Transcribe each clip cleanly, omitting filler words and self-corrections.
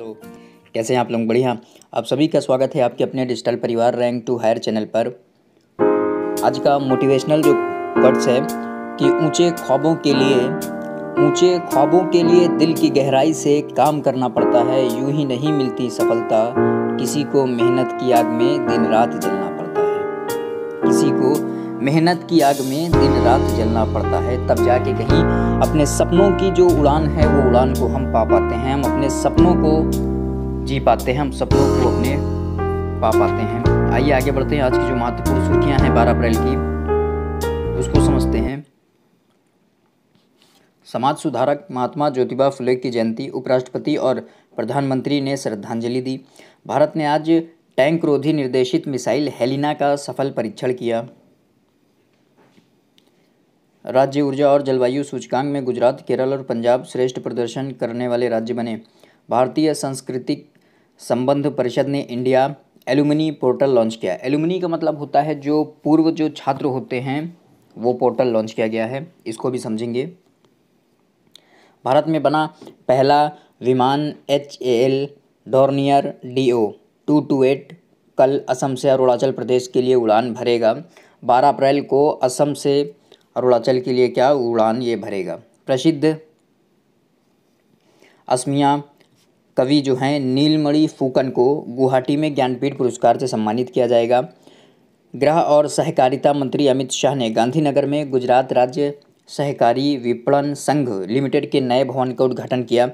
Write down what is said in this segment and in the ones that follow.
Hello, कैसे हैं आप लोग? बढ़िया। आप सभी का स्वागत है आपके अपने डिजिटल परिवार रैंक टू हायर चैनल पर। आज का मोटिवेशनल जो कोट्स है कि ऊंचे ख्वाबों के लिए दिल की गहराई से काम करना पड़ता है, यूं ही नहीं मिलती सफलता, किसी को मेहनत की आग में दिन रात जलना पड़ता है। किसी को मेहनत की आग में दिन रात जलना पड़ता है, तब जाके कहीं अपने सपनों की जो उड़ान है वो उड़ान को हम पा पाते हैं, हम अपने सपनों को जी पाते हैं, हम सपनों को अपने पा पाते हैं। आइए आगे बढ़ते हैं। आज की जो महत्वपूर्ण सुर्खियां हैं 12 अप्रैल की, उसको समझते हैं। समाज सुधारक महात्मा ज्योतिबा फुले की जयंती, उपराष्ट्रपति और प्रधानमंत्री ने श्रद्धांजलि दी। भारत ने आज टैंक रोधी निर्देशित मिसाइल हेलिना का सफल परीक्षण किया। राज्य ऊर्जा और जलवायु सूचकांक में गुजरात, केरल और पंजाब श्रेष्ठ प्रदर्शन करने वाले राज्य बने। भारतीय सांस्कृतिक संबंध परिषद ने इंडिया एलुमनी पोर्टल लॉन्च किया। एलुमनी का मतलब होता है जो पूर्व जो छात्र होते हैं, वो पोर्टल लॉन्च किया गया है, इसको भी समझेंगे। भारत में बना पहला विमान HAL डॉर्नियर DO-228 कल असम से अरुणाचल प्रदेश के लिए उड़ान भरेगा। 12 अप्रैल को असम से अरुणाचल के लिए क्या उड़ान ये भरेगा। प्रसिद्ध असमिया कवि जो हैं नीलमणि फुकन को गुवाहाटी में ज्ञानपीठ पुरस्कार से सम्मानित किया जाएगा। गृह और सहकारिता मंत्री अमित शाह ने गांधीनगर में गुजरात राज्य सहकारी विपणन संघ लिमिटेड के नए भवन का उद्घाटन किया।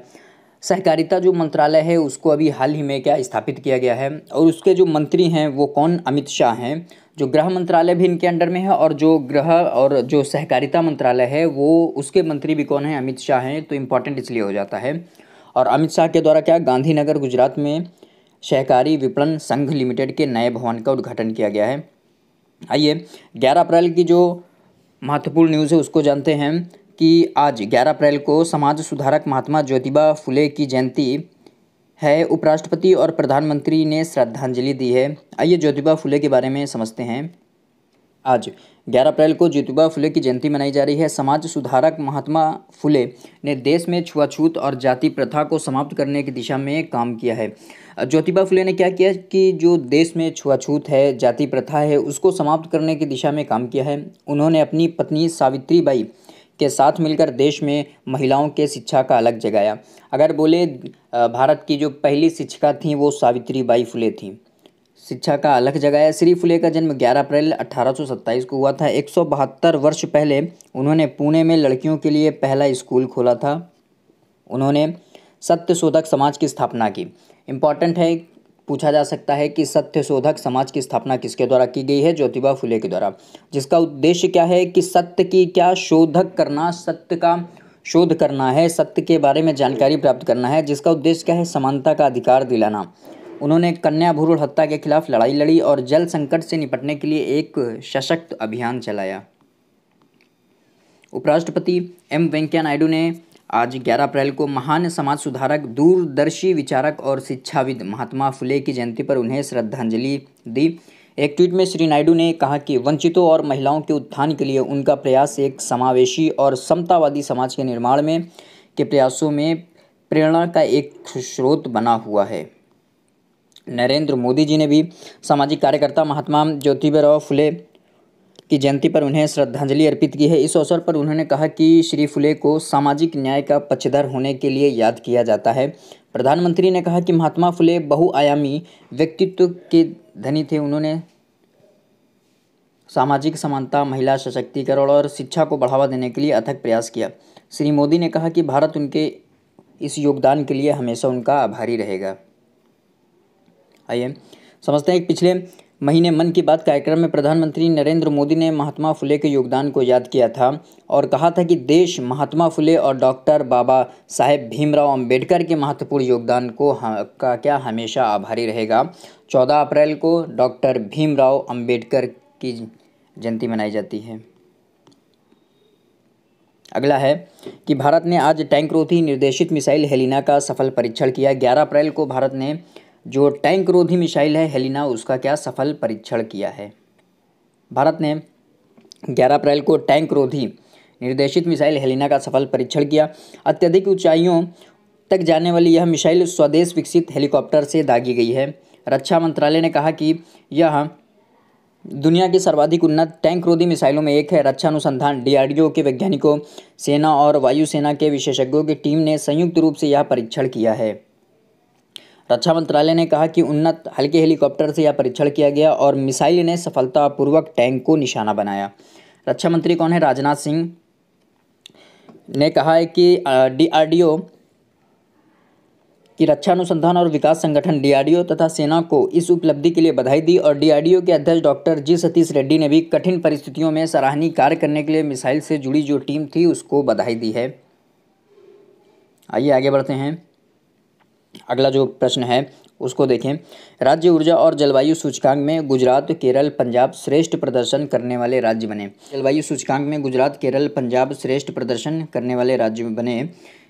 सहकारिता जो मंत्रालय है उसको अभी हाल ही में क्या स्थापित किया गया है, और उसके जो मंत्री हैं वो कौन? अमित शाह हैं। जो गृह मंत्रालय भी इनके अंडर में है, और जो गृह और जो सहकारिता मंत्रालय है वो उसके मंत्री भी कौन है? अमित शाह हैं। तो इम्पॉर्टेंट इसलिए हो जाता है। और अमित शाह के द्वारा क्या गांधीनगर गुजरात में सहकारी विपणन संघ लिमिटेड के नए भवन का उद्घाटन किया गया है। आइए 11 अप्रैल की जो महत्वपूर्ण न्यूज़ है उसको जानते हैं कि आज 11 अप्रैल को समाज सुधारक महात्मा ज्योतिबा फुले की जयंती है। उपराष्ट्रपति और प्रधानमंत्री ने श्रद्धांजलि दी है। आइए ज्योतिबा फुले के बारे में समझते हैं। आज 11 अप्रैल को ज्योतिबा फुले की जयंती मनाई जा रही है। समाज सुधारक महात्मा फुले ने देश में छुआछूत और जाति प्रथा को समाप्त करने की दिशा में काम किया है। ज्योतिबा फुले ने क्या किया कि जो देश में छुआछूत है, जाति प्रथा है, उसको समाप्त करने की दिशा में काम किया है। उन्होंने अपनी पत्नी सावित्रीबाई के साथ मिलकर देश में महिलाओं के शिक्षा का अलग जगाया। अगर बोले भारत की जो पहली शिक्षिका थी वो सावित्रीबाई फुले थी, शिक्षा का अलग जगाया। श्री फुले का जन्म 11 अप्रैल 1827 को हुआ था। 172 वर्ष पहले उन्होंने पुणे में लड़कियों के लिए पहला स्कूल खोला था। उन्होंने सत्यशोधक समाज की स्थापना की। इम्पॉर्टेंट है, पूछा जा सकता है कि सत्यशोधक समाज की स्थापना किसके द्वारा की गई है? ज्योतिबा फुले के द्वारा, जिसका उद्देश्य क्या है कि सत्य की क्या शोधक करना, सत्य का शोध करना है, सत्य के बारे में जानकारी प्राप्त करना है, जिसका उद्देश्य क्या है? समानता का अधिकार दिलाना। उन्होंने कन्या भ्रूण हत्या के खिलाफ लड़ाई लड़ी और जल संकट से निपटने के लिए एक सशक्त अभियान चलाया। उपराष्ट्रपति वेंकैया नायडू ने आज 11 अप्रैल को महान समाज सुधारक, दूरदर्शी विचारक और शिक्षाविद महात्मा फुले की जयंती पर उन्हें श्रद्धांजलि दी। एक ट्वीट में श्री नायडू ने कहा कि वंचितों और महिलाओं के उत्थान के लिए उनका प्रयास एक समावेशी और समतावादी समाज के निर्माण में के प्रयासों में प्रेरणा का एक स्रोत बना हुआ है। नरेंद्र मोदी जी ने भी सामाजिक कार्यकर्ता महात्मा ज्योतिबा फुले की जयंती पर उन्हें श्रद्धांजलि अर्पित की है। इस अवसर पर उन्होंने कहा कि श्री फुले को सामाजिक न्याय का पक्षधर होने के लिए याद किया जाता है। प्रधानमंत्री ने कहा कि महात्मा फुले बहुआयामी व्यक्तित्व के धनी थे। उन्होंने सामाजिक समानता, महिला सशक्तिकरण और शिक्षा को बढ़ावा देने के लिए अथक प्रयास किया। श्री मोदी ने कहा कि भारत उनके इस योगदान के लिए हमेशा उनका आभारी रहेगा। आइए समझते हैं कि पिछले महीने मन की बात कार्यक्रम में प्रधानमंत्री नरेंद्र मोदी ने महात्मा फुले के योगदान को याद किया था और कहा था कि देश महात्मा फुले और डॉक्टर बाबा साहेब भीमराव अंबेडकर के महत्वपूर्ण योगदान को क्या हमेशा आभारी रहेगा। 14 अप्रैल को डॉक्टर भीमराव अंबेडकर की जयंती मनाई जाती है। अगला है कि भारत ने आज टैंक रोधी निर्देशित मिसाइल हेलिना का सफल परीक्षण किया। 11 अप्रैल को भारत ने जो टैंक रोधी मिसाइल है हेलिना, उसका क्या सफल परीक्षण किया है। भारत ने 11 अप्रैल को टैंक रोधी निर्देशित मिसाइल हेलिना का सफल परीक्षण किया। अत्यधिक ऊंचाइयों तक जाने वाली यह मिसाइल स्वदेश विकसित हेलीकॉप्टर से दागी गई है। रक्षा मंत्रालय ने कहा कि यह दुनिया की सर्वाधिक उन्नत टैंक रोधी मिसाइलों में एक है। रक्षा अनुसंधान DRDO के वैज्ञानिकों, सेना और वायुसेना के विशेषज्ञों की टीम ने संयुक्त रूप से यह परीक्षण किया है। रक्षा मंत्रालय ने कहा कि उन्नत हल्के हेलीकॉप्टर से यह परीक्षण किया गया और मिसाइल ने सफलतापूर्वक टैंक को निशाना बनाया। रक्षा मंत्री कौन है? राजनाथ सिंह ने कहा है कि DRDO की रक्षा अनुसंधान और विकास संगठन DRDO तथा सेना को इस उपलब्धि के लिए बधाई दी और DRDO के अध्यक्ष डॉक्टर G सतीश रेड्डी ने भी कठिन परिस्थितियों में सराहनीय कार्य करने के लिए मिसाइल से जुड़ी जो टीम थी उसको बधाई दी है। आइए आगे बढ़ते हैं। अगला जो प्रश्न है उसको देखें। राज्य ऊर्जा और जलवायु सूचकांक में गुजरात, केरल, पंजाब श्रेष्ठ प्रदर्शन करने वाले राज्य बने। जलवायु सूचकांक में गुजरात, केरल, पंजाब श्रेष्ठ प्रदर्शन करने वाले राज्य बने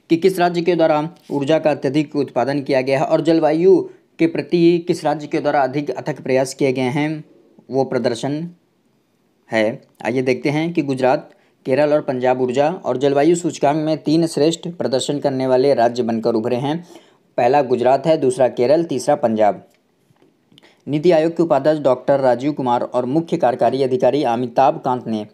कि किस राज्य के द्वारा ऊर्जा का अत्यधिक उत्पादन किया गया है और जलवायु के प्रति किस राज्य के द्वारा अधिक अथक प्रयास किए गए हैं, वो प्रदर्शन है। आइए देखते हैं कि गुजरात, केरल और पंजाब ऊर्जा और जलवायु सूचकांक में 3 श्रेष्ठ प्रदर्शन करने वाले राज्य बनकर उभरे हैं। पहला गुजरात है, दूसरा केरल, तीसरा पंजाब। नीति आयोग के उपाध्यक्ष डॉक्टर राजीव कुमार और मुख्य कार्यकारी अधिकारी अमिताभ कांत ने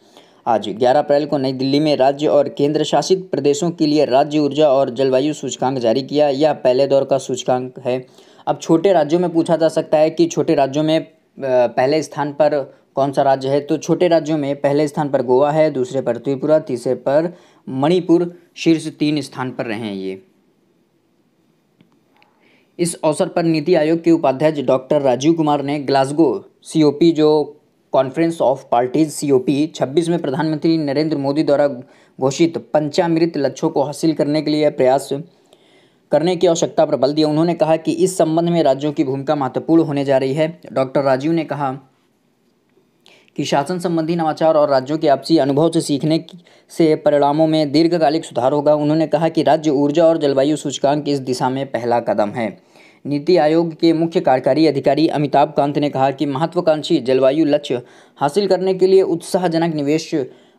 आज 11 अप्रैल को नई दिल्ली में राज्य और केंद्र शासित प्रदेशों के लिए राज्य ऊर्जा और जलवायु सूचकांक जारी किया। यह पहले दौर का सूचकांक है। अब छोटे राज्यों में पूछा जा सकता है कि छोटे राज्यों में पहले स्थान पर कौन सा राज्य है, तो छोटे राज्यों में पहले स्थान पर गोवा है, दूसरे पर त्रिपुरा, तीसरे पर मणिपुर, शीर्ष 3 स्थान पर रहे हैं ये। इस अवसर पर नीति आयोग के उपाध्यक्ष डॉक्टर राजीव कुमार ने ग्लासगो COP जो कॉन्फ्रेंस ऑफ पार्टीज COP 26 में प्रधानमंत्री नरेंद्र मोदी द्वारा घोषित पंचामृत लक्ष्यों को हासिल करने के लिए प्रयास करने की आवश्यकता पर बल दिया। उन्होंने कहा कि इस संबंध में राज्यों की भूमिका महत्वपूर्ण होने जा रही है। डॉक्टर राजीव ने कहा कि शासन संबंधी नवाचार और राज्यों के आपसी अनुभव से सीखने से परिणामों में दीर्घकालिक सुधार होगा। उन्होंने कहा कि राज्य ऊर्जा और जलवायु सूचकांक इस दिशा में पहला कदम है। नीति आयोग के मुख्य कार्यकारी अधिकारी अमिताभ कांत ने कहा कि महत्वाकांक्षी जलवायु लक्ष्य हासिल करने के लिए उत्साहजनक निवेश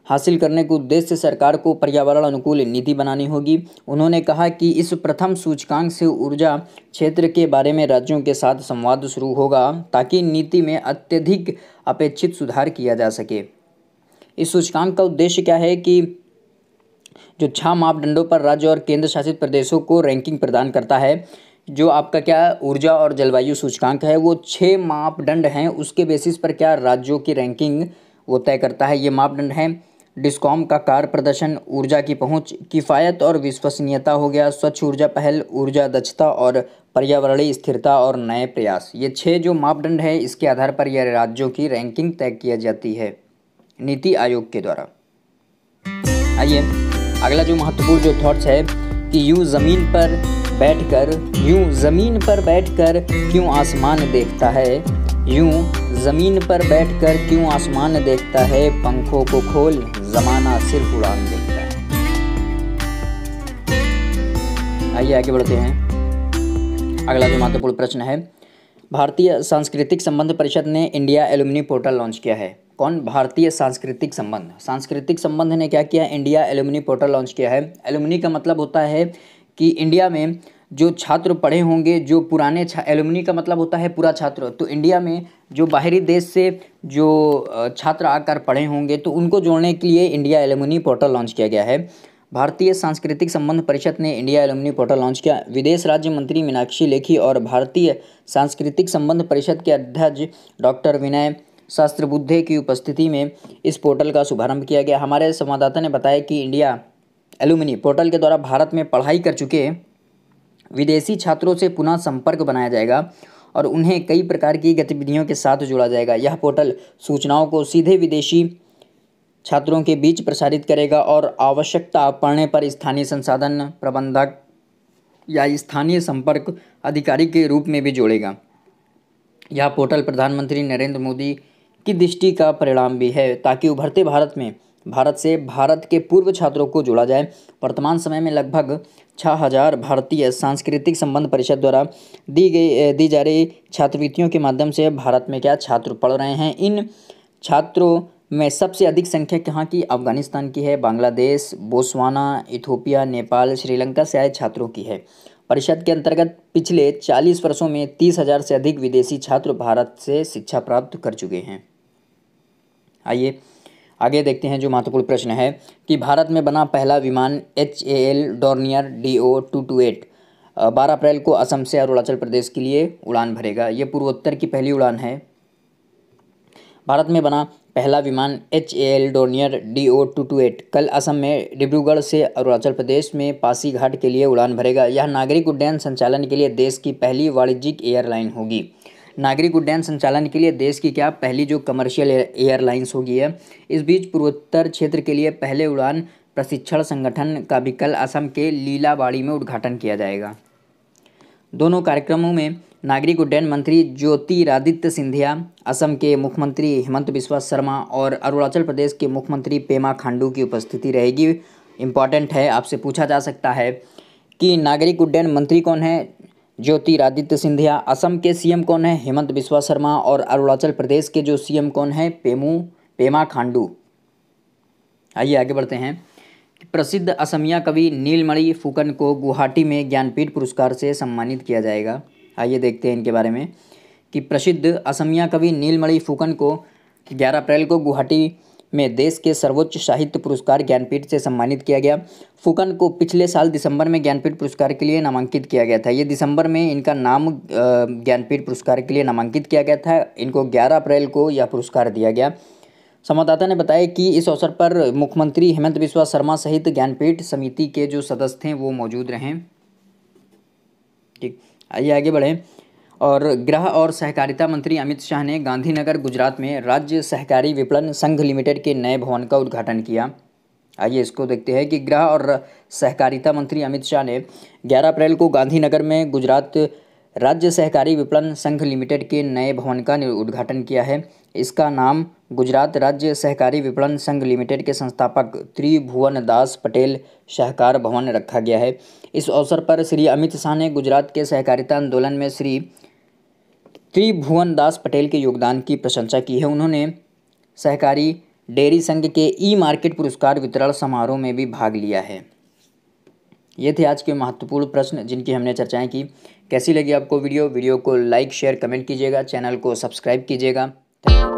हासिल करने के उद्देश्य से सरकार को पर्यावरण अनुकूल नीति बनानी होगी। उन्होंने कहा कि इस प्रथम सूचकांक से ऊर्जा क्षेत्र के बारे में राज्यों के साथ संवाद शुरू होगा ताकि नीति में अत्यधिक अपेक्षित सुधार किया जा सके। इस सूचकांक का उद्देश्य क्या है कि जो 6 मापदंडों पर राज्य और केंद्र शासित प्रदेशों को रैंकिंग प्रदान करता है। जो आपका क्या ऊर्जा और जलवायु सूचकांक है वो 6 मापदंड हैं, उसके बेसिस पर क्या राज्यों की रैंकिंग वो तय करता है। ये मापदंड हैं डिस्कॉम का कार्य प्रदर्शन, ऊर्जा की पहुंच, किफ़ायत और विश्वसनीयता हो गया, स्वच्छ ऊर्जा पहल, ऊर्जा दक्षता और पर्यावरणीय स्थिरता और नए प्रयास। ये 6 जो मापदंड है इसके आधार पर यह राज्यों की रैंकिंग तय की जाती है नीति आयोग के द्वारा। आइए अगला जो महत्वपूर्ण जो थॉट्स है कि यूं जमीन पर बैठकर क्यों आसमान देखता है, यूं जमीन पर बैठकर क्यों आसमान देखता है, पंखों को खोल जमाना सिर्फ उड़ान देखता है। आइए आगे बढ़ते हैं। अगला जो महत्वपूर्ण प्रश्न है, भारतीय सांस्कृतिक संबंध परिषद ने इंडिया एलुमनी पोर्टल लॉन्च किया है। कौन? भारतीय सांस्कृतिक संबंध ने क्या किया? इंडिया एलुमनी पोर्टल लॉन्च किया है। एलुमनी का मतलब होता है कि इंडिया में जो छात्र पढ़े होंगे, जो पुराने एलुमनी का मतलब होता है पूरा छात्र, तो इंडिया में जो बाहरी देश से जो छात्र आकर पढ़े होंगे तो उनको जोड़ने के लिए इंडिया एलुमनी पोर्टल लॉन्च किया गया है। भारतीय सांस्कृतिक संबंध परिषद ने इंडिया एलुमनी पोर्टल लॉन्च किया। विदेश राज्य मंत्री मीनाक्षी लेखी और भारतीय सांस्कृतिक संबंध परिषद के अध्यक्ष डॉक्टर विनय सहस्त्रबुद्धे की उपस्थिति में इस पोर्टल का शुभारंभ किया गया। हमारे संवाददाता ने बताया कि इंडिया एलुमनी पोर्टल के द्वारा भारत में पढ़ाई कर चुके विदेशी छात्रों से पुनः संपर्क बनाया जाएगा और उन्हें कई प्रकार की गतिविधियों के साथ जोड़ा जाएगा। यह पोर्टल सूचनाओं को सीधे विदेशी छात्रों के बीच प्रसारित करेगा और आवश्यकता पड़ने पर स्थानीय संसाधन प्रबंधक या स्थानीय संपर्क अधिकारी के रूप में भी जोड़ेगा। यह पोर्टल प्रधानमंत्री नरेंद्र मोदी की दृष्टि का परिणाम भी है ताकि उभरते भारत से भारत के पूर्व छात्रों को जोड़ा जाए। वर्तमान समय में लगभग 6000 भारतीय सांस्कृतिक संबंध परिषद द्वारा दी जा रही छात्रवृत्तियों के माध्यम से भारत में क्या छात्र पढ़ रहे हैं। इन छात्रों में सबसे अधिक संख्या कहाँ की? अफगानिस्तान की है, बांग्लादेश, बोत्सवाना, इथोपिया, नेपाल, श्रीलंका से आए छात्रों की है। परिषद के अंतर्गत पिछले 40 वर्षों में 30,000 से अधिक विदेशी छात्र भारत से शिक्षा प्राप्त कर चुके हैं। आइए आगे देखते हैं जो महत्वपूर्ण प्रश्न है कि भारत में बना पहला विमान HAL डॉर्नियर DO-228 12 अप्रैल को असम से अरुणाचल प्रदेश के लिए उड़ान भरेगा। ये पूर्वोत्तर की पहली उड़ान है। भारत में बना पहला विमान HAL डॉर्नियर DO-228 कल असम में डिब्रूगढ़ से अरुणाचल प्रदेश में पासीघाट के लिए उड़ान भरेगा। यह नागरिक उड्डयन संचालन के लिए देश की पहली वाणिज्यिक एयरलाइन होगी। नागरिक उड्डयन संचालन के लिए देश की क्या पहली जो कमर्शियल एयरलाइंस होगी है। इस बीच पूर्वोत्तर क्षेत्र के लिए पहले उड़ान प्रशिक्षण संगठन का भी कल असम के लीलाबाड़ी में उद्घाटन किया जाएगा। दोनों कार्यक्रमों में नागरिक उड्डयन मंत्री ज्योतिरादित्य सिंधिया, असम के मुख्यमंत्री हिमंत बिस्वा शर्मा और अरुणाचल प्रदेश के मुख्यमंत्री पेमा खांडू की उपस्थिति रहेगी। इम्पॉर्टेंट है, आपसे पूछा जा सकता है कि नागरिक उड्डयन मंत्री कौन है? ज्योतिरादित्य सिंधिया। असम के सीएम कौन है? हिमंत बिस्वा शर्मा। और अरुणाचल प्रदेश के जो सीएम कौन है? पेमा खांडू। आइए आगे बढ़ते हैं। प्रसिद्ध असमिया कवि नीलमणि फुकन को गुवाहाटी में ज्ञानपीठ पुरस्कार से सम्मानित किया जाएगा। आइए देखते हैं इनके बारे में कि प्रसिद्ध असमिया कवि नीलमणि फुकन को 11 अप्रैल को गुवाहाटी में देश के सर्वोच्च साहित्य पुरस्कार ज्ञानपीठ से सम्मानित किया गया। फुकन को पिछले साल दिसंबर में ज्ञानपीठ पुरस्कार के लिए नामांकित किया गया था। ये दिसंबर में इनका नाम ज्ञानपीठ पुरस्कार के लिए नामांकित किया गया था। इनको 11 अप्रैल को यह पुरस्कार दिया गया। संवाददाता ने बताया कि इस अवसर पर मुख्यमंत्री हिमंत बिस्वा शर्मा सहित ज्ञानपीठ समिति के जो सदस्य थे वो मौजूद रहे। ठीक, आइए आगे बढ़ें। और गृह और सहकारिता मंत्री अमित शाह ने गांधीनगर गुजरात में राज्य सहकारी विपणन संघ लिमिटेड के नए भवन का उद्घाटन किया। आइए इसको देखते हैं कि गृह और सहकारिता मंत्री अमित शाह ने 11 अप्रैल को गांधीनगर में गुजरात राज्य सहकारी विपणन संघ लिमिटेड के नए भवन का उद्घाटन किया है। इसका नाम गुजरात राज्य सहकारी विपणन संघ लिमिटेड के संस्थापक त्रिभुवन दास पटेल सहकार भवन रखा गया है। इस अवसर पर श्री अमित शाह ने गुजरात के सहकारिता आंदोलन में श्री त्रिभुवन दास पटेल के योगदान की प्रशंसा की है। उन्होंने सहकारी डेयरी संघ के ई-मार्केट पुरस्कार वितरण समारोह में भी भाग लिया है। ये थे आज के महत्वपूर्ण प्रश्न जिनकी हमने चर्चाएं की। कैसी लगी आपको वीडियो को लाइक शेयर कमेंट कीजिएगा, चैनल को सब्सक्राइब कीजिएगा। धन्यवाद।